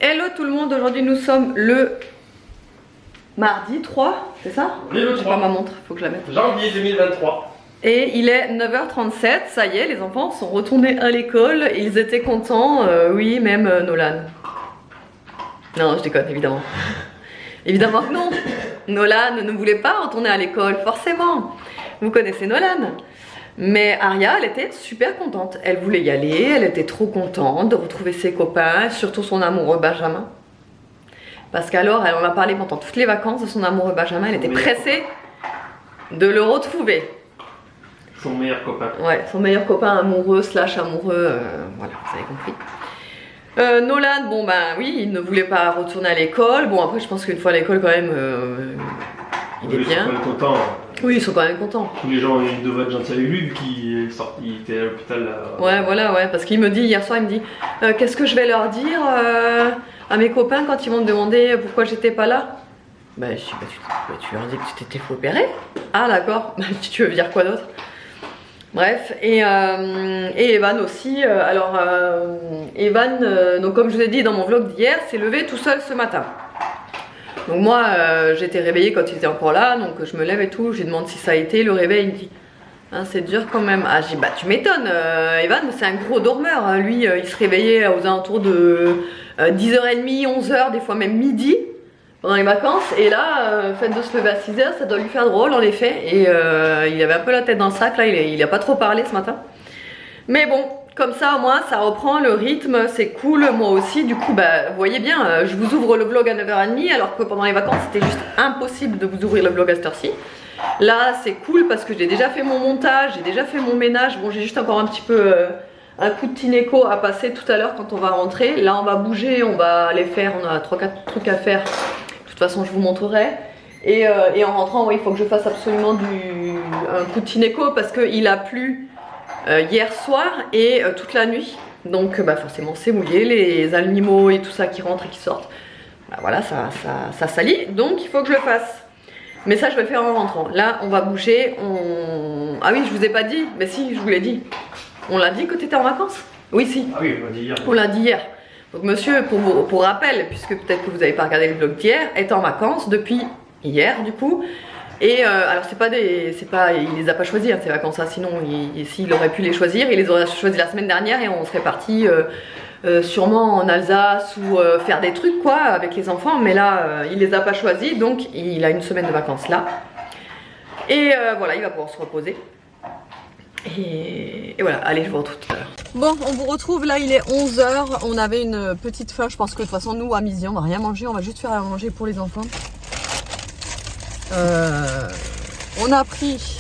Hello tout le monde, aujourd'hui nous sommes le mardi 3, c'est ça? Oui, le 3. J'ai pas ma montre, faut que je la mette. Janvier 2023. Et il est 9h37, ça y est, les enfants sont retournés à l'école, ils étaient contents, oui, même Nolan. Non, je déconne, évidemment. Évidemment que non. Nolan ne voulait pas retourner à l'école, forcément. Vous connaissez Nolan. Mais Aria, elle était super contente. Elle voulait y aller, elle était trop contente de retrouver ses copains, surtout son amoureux Benjamin. Parce qu'alors, elle en a parlé pendant toutes les vacances de son amoureux Benjamin. Elle était pressée de le retrouver. Son meilleur copain. Ouais, son meilleur copain amoureux slash amoureux, voilà, vous avez compris. Nolan, bon ben oui, il ne voulait pas retourner à l'école. Bon après, je pense qu'une fois à l'école quand même, il est bien. Ils sont quand même contents. Oui, ils sont quand même contents. Tous les gens, ils devaient être gentils avec lui, vu qu'il est sorti, il était à l'hôpital. Ouais, voilà, ouais, parce qu'il me dit, hier soir, il me dit, qu'est-ce que je vais leur dire à mes copains quand ils vont me demander pourquoi j'étais pas là? Bah, je dis, tu leur dis que tu t'étais fait opérer. Ah d'accord, tu veux dire quoi d'autre? Bref, et Evan aussi, alors Evan, donc comme je vous ai dit dans mon vlog d'hier, s'est levé tout seul ce matin. Donc moi, j'étais réveillée quand il était encore là, donc je me lève et tout, je lui demande si ça a été, le réveil, il me dit, hein, c'est dur quand même. Ah, j'ai dit, bah tu m'étonnes, Evan, c'est un gros dormeur, hein. Lui, il se réveillait aux alentours de 10h30, 11h, des fois même midi, pendant les vacances, et là, fait de se lever à 6h, ça doit lui faire drôle en effet, et il avait un peu la tête dans le sac, là, il a pas trop parlé ce matin. Mais bon, comme ça au moins, ça reprend le rythme, c'est cool, moi aussi, du coup, bah, vous voyez bien, je vous ouvre le vlog à 9h30, alors que pendant les vacances, c'était juste impossible de vous ouvrir le vlog à cette heure-ci. Là, c'est cool parce que j'ai déjà fait mon montage, j'ai déjà fait mon ménage, bon, j'ai juste encore un petit peu... un coup de Tineco à passer tout à l'heure quand on va rentrer. Là on va bouger, on va aller faire, on a 3-4 trucs à faire. De toute façon je vous montrerai. Et en rentrant, oui, il faut que je fasse absolument un coup de Tineco parce qu'il a plu hier soir et toute la nuit. Donc bah, forcément c'est mouillé, les animaux et tout ça qui rentrent et qui sortent. Bah, voilà, ça salit, donc il faut que je le fasse. Mais ça je vais le faire en rentrant. Là on va bouger, Ah oui, je vous ai pas dit, mais si, je vous l'ai dit. On l'a dit que tu étais en vacances? Oui, si. Ah oui, on l'a dit hier. On l'a dit hier. Donc monsieur, pour rappel, puisque peut-être que vous n'avez pas regardé le vlog d'hier, est en vacances depuis hier du coup. Et alors il les a pas choisis hein, ces vacances, hein, sinon s'il aurait pu les choisir, il les aurait choisis la semaine dernière et on serait parti sûrement en Alsace ou faire des trucs quoi avec les enfants. Mais là, il les a pas choisis, donc il a une semaine de vacances là. Et voilà, il va pouvoir se reposer. Et voilà, allez, je vous retrouve tout à l'heure. Bon, on vous retrouve, là il est 11h, on avait une petite faim, je pense que de toute façon nous à midi on va rien manger, on va juste faire à manger pour les enfants. On a pris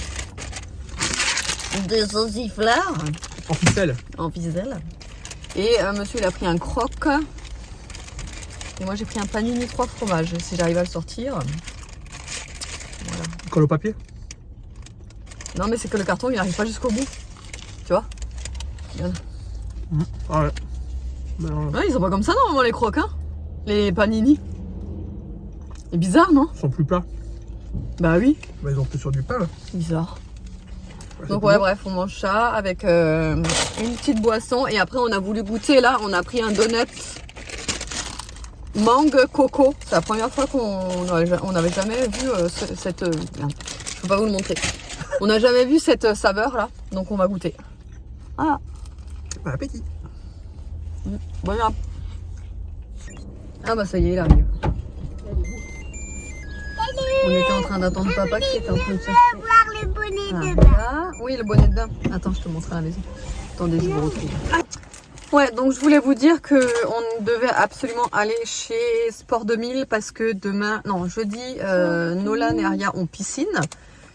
des saucifleurs En ficelle. en ficelle et monsieur il a pris un croque et moi j'ai pris un panini 3 fromages, si j'arrive à le sortir. Voilà. Colle au papier. Non mais c'est que le carton il n'arrive pas jusqu'au bout, tu vois. Regarde. Ah ouais. Ouais, ils sont pas comme ça normalement les croques, hein, les panini. C'est bizarre, non? Ils sont plus plats. Bah oui. Bah, ils ont plus sur du pain là. Bizarre. Ouais, Donc ouais, bref, on mange ça avec une petite boisson et après on a voulu goûter là, on a pris un donut mangue coco. C'est la première fois qu'on n'avait jamais vu cette... Merde, je peux pas vous le montrer. On n'a jamais vu cette saveur là, donc on va goûter. Voilà. Bon appétit. Voilà. Ah bah ça y est, il arrive. On était en train d'attendre papa qui était en train de chercher. Je veux voir le bonnet de bain. Ah, oui, le bonnet de bain. Attends, je te montre à la maison. Attendez, je vous retrouve. Ouais, donc je voulais vous dire que on devait absolument aller chez Sport 2000 parce que demain, non, jeudi, Nolan et Aria ont piscine.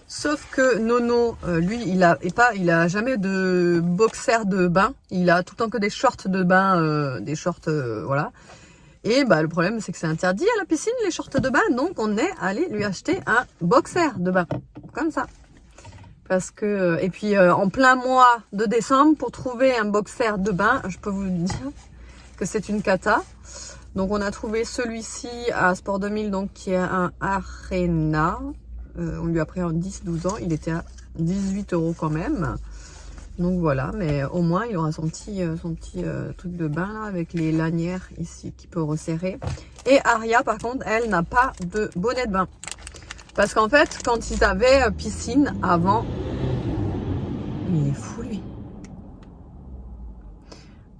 Sauf que Nono, lui, il a jamais de boxer de bain. Il a tout le temps que des shorts de bain, des shorts, voilà. Et bah le problème c'est que c'est interdit à la piscine les shorts de bain, donc on est allé lui acheter un boxer de bain, comme ça. Parce que et puis en plein mois de décembre pour trouver un boxer de bain, je peux vous dire que c'est une cata. Donc on a trouvé celui-ci à Sport 2000, donc qui est un Arena. On lui a pris en 10-12 ans, il était à 18 € quand même. Donc voilà, mais au moins il aura son petit truc de bain là, avec les lanières ici qui peut resserrer. Et Aria par contre, elle n'a pas de bonnet de bain. Parce qu'en fait, quand ils avaient piscine avant, il est fou lui.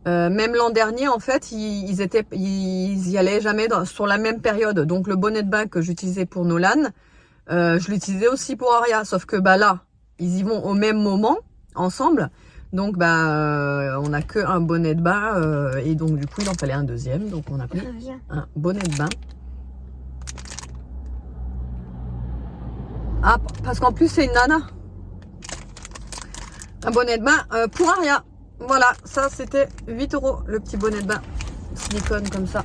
Même l'an dernier, en fait, ils y allaient jamais sur la même période. Donc le bonnet de bain que j'utilisais pour Nolan, je l'utilisais aussi pour Aria. Sauf que bah là, ils y vont au même moment, ensemble. Donc bah on n'a qu'un bonnet de bain et donc du coup il en fallait un deuxième. Donc on a pris un bonnet de bain. Ah, parce qu'en plus c'est une nana. Un bonnet de bain pour Aria. Voilà, ça c'était 8 € le petit bonnet de bain. Silicone comme ça.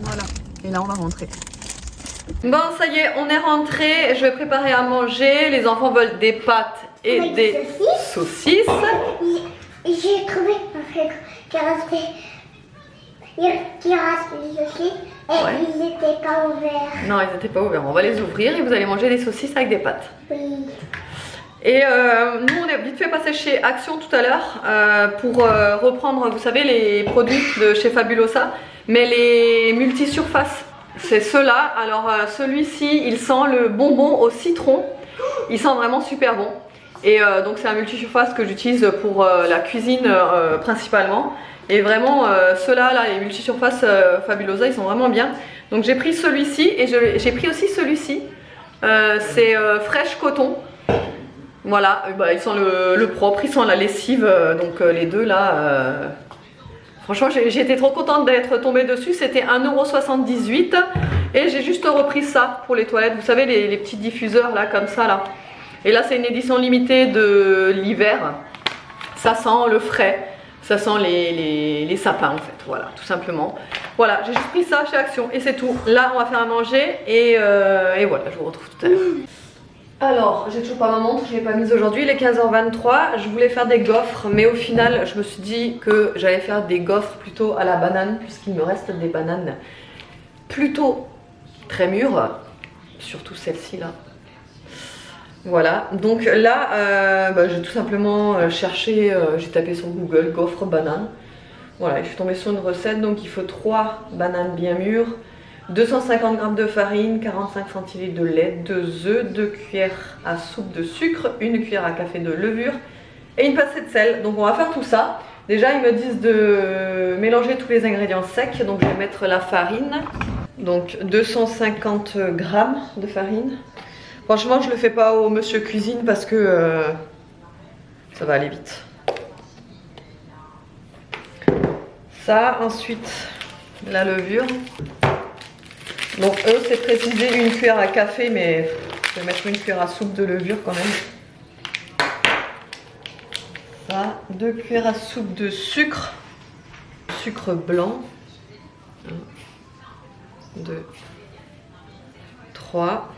Voilà. Et là on va rentrer. Bon, ça y est, on est rentré. Je vais préparer à manger. Les enfants veulent des pâtes et des saucisses. J'ai trouvé un frigo qui restait les saucisses et ils n'étaient pas ouverts. Non, ils n'étaient pas ouverts. On va les ouvrir et vous allez manger des saucisses avec des pâtes. Oui. Et nous, on est vite fait passé chez Action tout à l'heure pour reprendre, vous savez, les produits de chez Fabulosa, mais les multi-surfaces. C'est ceux-là. Alors, celui-ci, il sent le bonbon au citron. Il sent vraiment super bon. Et donc, c'est un multi-surface que j'utilise pour la cuisine principalement. Et vraiment, ceux-là, là, les multi-surfaces Fabulosa, ils sont vraiment bien. Donc, j'ai pris celui-ci et j'ai pris aussi celui-ci. C'est Fresh Coton. Voilà, bah, il sent le propre, il sent la lessive, donc les deux là, franchement j'ai été trop contente d'être tombée dessus, c'était 1,78 € et j'ai juste repris ça pour les toilettes, vous savez les petits diffuseurs là comme ça là. Et là c'est une édition limitée de l'hiver, ça sent le frais, ça sent les sapins en fait, voilà tout simplement. Voilà, j'ai juste pris ça chez Action et c'est tout. Là on va faire à manger et voilà, je vous retrouve tout à l'heure. Alors, j'ai toujours pas ma montre, je l'ai pas mise aujourd'hui, il est 15h23, je voulais faire des gaufres, mais au final, je me suis dit que j'allais faire des gaufres plutôt à la banane, puisqu'il me reste des bananes plutôt très mûres, surtout celle-ci là. Voilà, donc là, j'ai tout simplement cherché, j'ai tapé sur Google gaufres bananes. Voilà, je suis tombée sur une recette, donc il faut 3 bananes bien mûres. 250 g de farine, 45 cl de lait, 2 œufs, 2 cuillères à soupe de sucre, 1 cuillère à café de levure et une pincée de sel. Donc on va faire tout ça. Déjà ils me disent de mélanger tous les ingrédients secs. Donc je vais mettre la farine. Donc 250 g de farine. Franchement je le fais pas au monsieur cuisine parce que ça va aller vite. Ça, ensuite la levure. Donc eux c'est précisé 1 cuillère à café, mais je vais mettre 1 cuillère à soupe de levure quand même. Ça, 2 cuillères à soupe de sucre, sucre blanc. 1, 2, 3.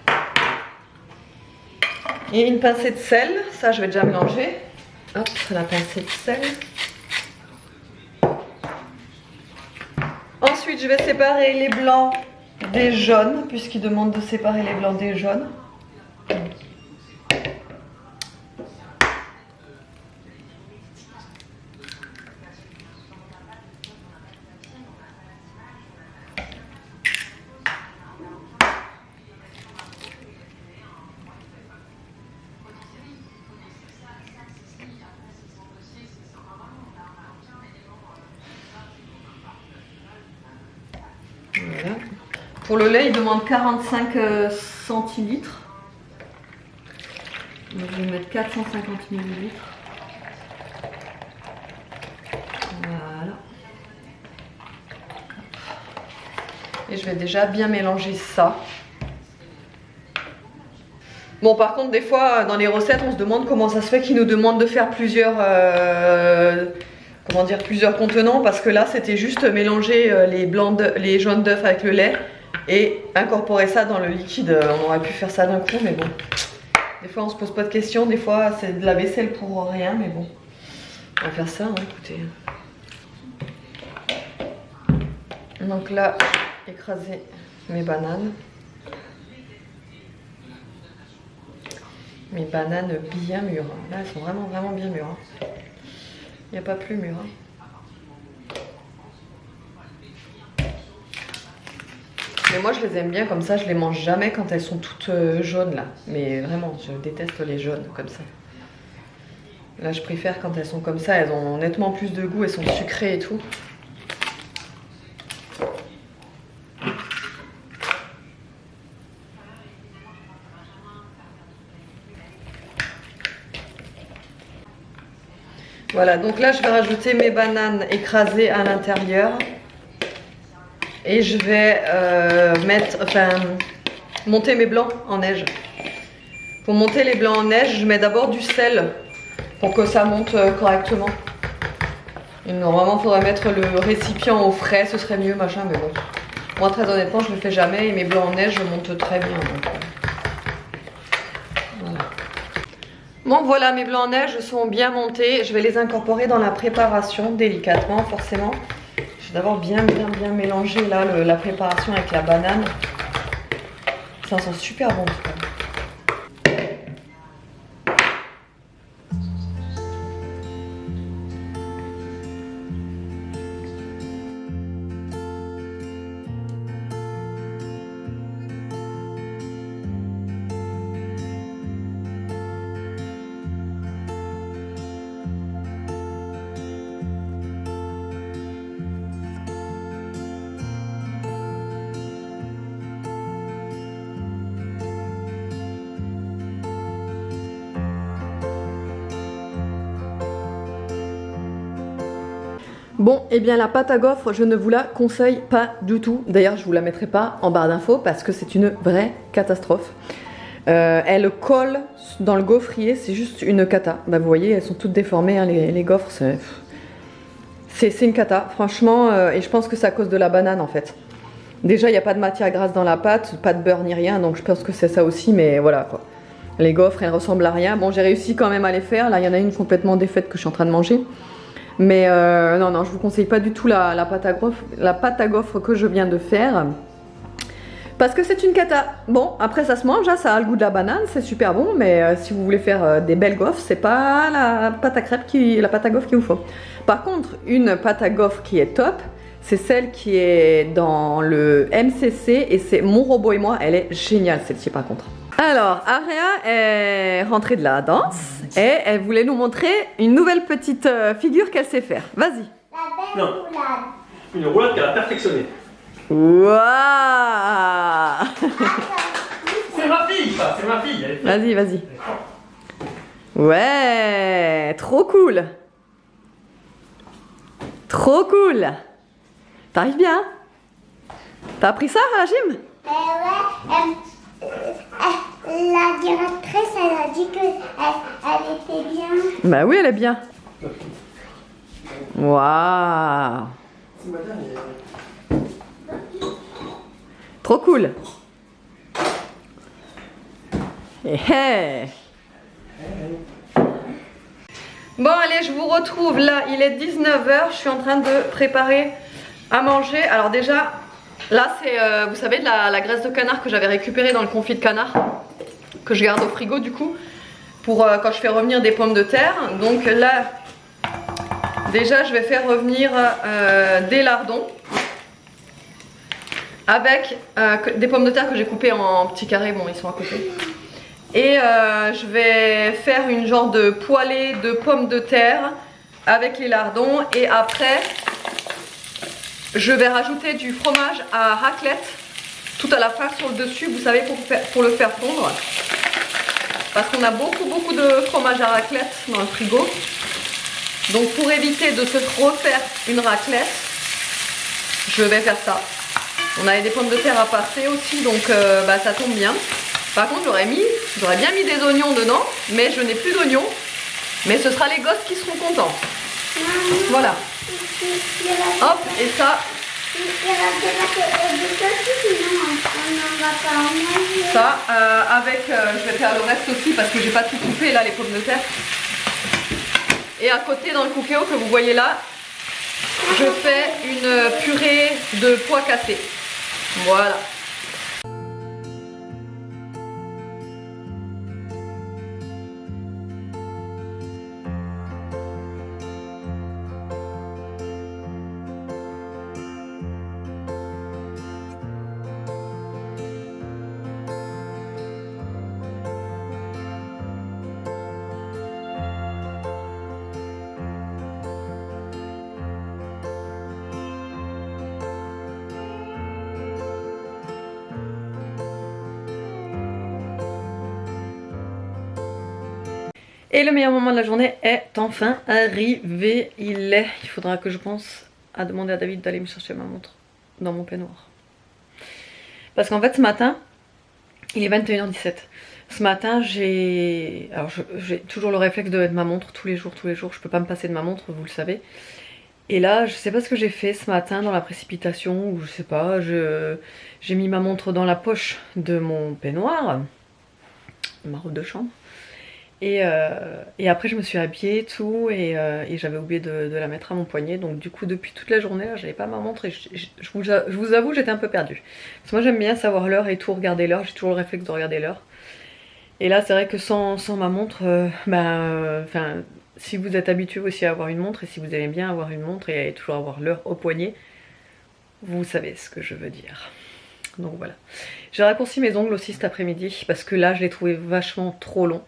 Et une pincée de sel, ça je vais déjà mélanger. Hop, la pincée de sel. Ensuite je vais séparer les blancs des jaunes, puisqu'ils demandent de séparer les blancs des jaunes. Voilà. Pour le lait, il demande 45 centilitres. Donc je vais mettre 450 millilitres. Voilà. Et je vais déjà bien mélanger ça. Bon, par contre, des fois, dans les recettes, on se demande comment ça se fait qu'ils nous demandent de faire plusieurs contenants, parce que là, c'était juste mélanger les jaunes d'œufs avec le lait et incorporer ça dans le liquide. On aurait pu faire ça d'un coup, mais bon. Des fois, on se pose pas de questions. Des fois, c'est de la vaisselle pour rien, mais bon. On va faire ça, hein, écoutez. Donc là, écraser mes bananes. Mes bananes bien mûres. Là, elles sont vraiment bien mûres. Hein. Il n'y a pas plus mûr. Hein. Mais moi je les aime bien comme ça, je les mange jamais quand elles sont toutes jaunes là. Mais vraiment, je déteste les jaunes comme ça. Là je préfère quand elles sont comme ça, elles ont nettement plus de goût, elles sont sucrées et tout. Voilà, donc là je vais rajouter mes bananes écrasées à l'intérieur. Et je vais monter mes blancs en neige. Pour monter les blancs en neige, je mets d'abord du sel pour que ça monte correctement. Et normalement, il faudrait mettre le récipient au frais, ce serait mieux, machin, mais bon. Moi, très honnêtement, je le fais jamais et mes blancs en neige montent très bien. Donc, voilà. Bon, voilà, mes blancs en neige sont bien montés. Je vais les incorporer dans la préparation délicatement, forcément. Je vais d'abord bien mélanger là, la préparation avec la banane. Ça sent super bon. Bon, et bien la pâte à gaufres, je ne vous la conseille pas du tout. D'ailleurs, je vous la mettrai pas en barre d'infos parce que c'est une vraie catastrophe. Elle colle dans le gaufrier, c'est juste une cata. Bah, vous voyez, elles sont toutes déformées, hein, les gaufres. C'est une cata, franchement. Et je pense que c'est à cause de la banane en fait. Déjà, il n'y a pas de matière grasse dans la pâte, pas de beurre ni rien, donc je pense que c'est ça aussi, mais voilà quoi. Les gaufres, elles ressemblent à rien. Bon, j'ai réussi quand même à les faire. Là, il y en a une complètement défaite que je suis en train de manger. Mais non, je vous conseille pas du tout la pâte à gaufres que je viens de faire. Parce que c'est une cata. Bon, après ça se mange, hein, ça a le goût de la banane, c'est super bon. Mais si vous voulez faire des belles gaufres, c'est pas la pâte à gaufres qu'il vous faut. Par contre, une pâte à gaufres qui est top, c'est celle qui est dans le MCC. Et c'est Mon Robot et moi, elle est géniale celle-ci par contre. Alors, Aria est rentrée de la danse et elle voulait nous montrer une nouvelle petite figure qu'elle sait faire. Vas-y. La belle roulade. Une roulade qu'elle a perfectionnée. Waouh. C'est ma fille, ça, c'est ma fille. Vas-y. Ouais, trop cool. Trop cool. T'arrives bien? T'as appris ça à la gym? La directrice, elle a dit qu'elle était bien. Bah oui, elle est bien. Waouh. Trop cool. Hey. Bon allez, je vous retrouve là, il est 19 h, je suis en train de préparer à manger. Alors déjà, là c'est, vous savez, de la graisse de canard que j'avais récupérée dans le confit de canard, que je garde au frigo du coup, pour quand je fais revenir des pommes de terre. Donc là, déjà je vais faire revenir des lardons, avec des pommes de terre que j'ai coupées en petits carrés, bon ils sont à côté. Et je vais faire une genre de poêlée de pommes de terre avec les lardons. Et après, je vais rajouter du fromage à raclette tout à la fin sur le dessus, vous savez, pour le faire fondre. Parce qu'on a beaucoup de fromage à raclette dans le frigo. Donc pour éviter de se refaire une raclette, je vais faire ça. On avait des pommes de terre à passer aussi, donc bah, ça tombe bien. Par contre, j'aurais bien mis des oignons dedans, mais je n'ai plus d'oignons. Mais ce sera les gosses qui seront contents. Voilà. Hop, et ça. Ça, je vais faire le reste aussi parce que j'ai pas tout coupé là, les pommes de terre. Et à côté, dans le cookéo que vous voyez là, je fais une purée de pois cassés. Voilà. Et le meilleur moment de la journée est enfin arrivé. Il faudra que je pense à demander à David d'aller me chercher ma montre dans mon peignoir. Parce qu'en fait ce matin, il est 21h17. Ce matin j'ai toujours le réflexe de mettre ma montre tous les jours. Je peux pas me passer de ma montre, vous le savez. Et là, je sais pas ce que j'ai fait ce matin dans la précipitation, ou je sais pas, j'ai mis ma montre dans la poche de mon peignoir, ma robe de chambre. Et après je me suis habillée et tout, et j'avais oublié de la mettre à mon poignet. Donc du coup depuis toute la journée là, j'avais pas ma montre et je vous avoue j'étais un peu perdue. Parce que moi j'aime bien savoir l'heure et tout, regarder l'heure, j'ai toujours le réflexe de regarder l'heure. Et là c'est vrai que sans ma montre, si vous êtes habitué aussi à avoir une montre, et si vous aimez bien avoir une montre et toujours avoir l'heure au poignet, vous savez ce que je veux dire. Donc voilà. J'ai raccourci mes ongles aussi cet après-midi, parce que là je les trouvais vachement trop longs.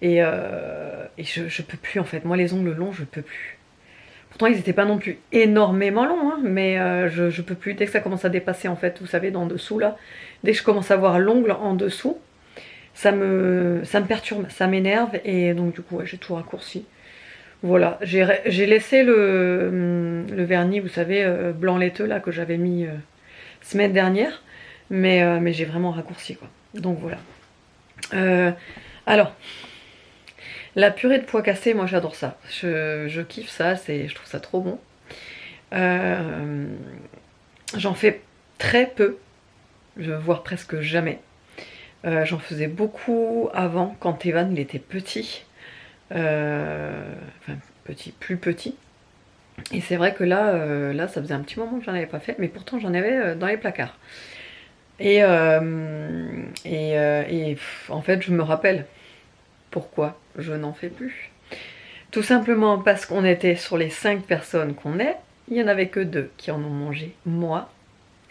Et je peux plus en fait, moi les ongles longs je peux plus. Pourtant ils étaient pas non plus énormément longs, hein, mais je peux plus. Dès que ça commence à dépasser en fait, vous savez, d'en dessous là, dès que je commence à voir l'ongle en dessous, ça me perturbe, ça m'énerve, et donc du coup ouais, j'ai tout raccourci. Voilà, j'ai laissé le vernis, vous savez, blanc laiteux là que j'avais mis semaine dernière, mais j'ai vraiment raccourci quoi. Donc voilà. Alors, la purée de pois cassés, moi j'adore ça. Je kiffe ça, je trouve ça trop bon. J'en fais très peu, voire presque jamais. J'en faisais beaucoup avant, quand Evan il était petit. Enfin petit, plus petit. Et c'est vrai que là ça faisait un petit moment que j'en avais pas fait, mais pourtant j'en avais dans les placards. Et en fait je me rappelle pourquoi je n'en fais plus. Tout simplement parce qu'on était sur les 5 personnes qu'on est, il n'y en avait que 2 qui en ont mangé, moi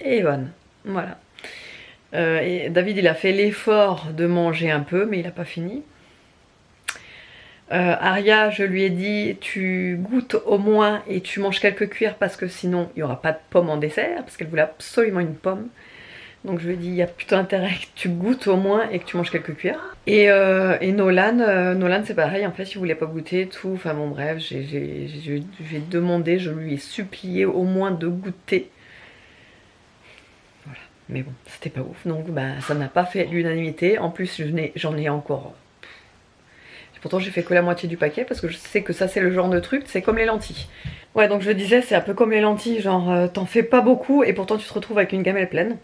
et Evan. Voilà. Et David il a fait l'effort de manger un peu, mais il n'a pas fini. Aria, je lui ai dit tu goûtes au moins et tu manges quelques cuillères, parce que sinon il n'y aura pas de pommes en dessert, parce qu'elle voulait absolument une pomme. Donc je lui ai dit il y a plutôt intérêt que tu goûtes au moins et que tu manges quelques cuillères. Et Nolan c'est pareil, en fait il voulait pas goûter et tout. Enfin bon bref, j'ai demandé, je lui ai supplié au moins de goûter. Voilà, mais bon c'était pas ouf, donc bah, ça n'a pas fait l'unanimité. En plus j'en ai encore. Pourtant j'ai fait que la moitié du paquet, parce que je sais que ça c'est le genre de truc, c'est comme les lentilles. Ouais, donc je disais c'est un peu comme les lentilles, genre t'en fais pas beaucoup et pourtant tu te retrouves avec une gamelle pleine.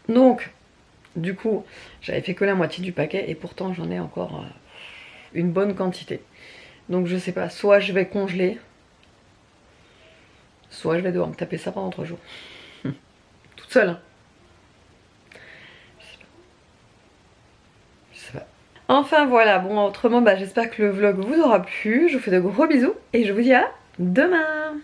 Donc du coup j'avais fait que la moitié du paquet et pourtant j'en ai encore une bonne quantité. Donc je sais pas, soit je vais congeler, soit je vais devoir me taper ça pendant 3 jours. Toute seule, hein. Je sais pas. Enfin voilà, bon autrement bah, j'espère que le vlog vous aura plu, je vous fais de gros bisous et je vous dis à demain.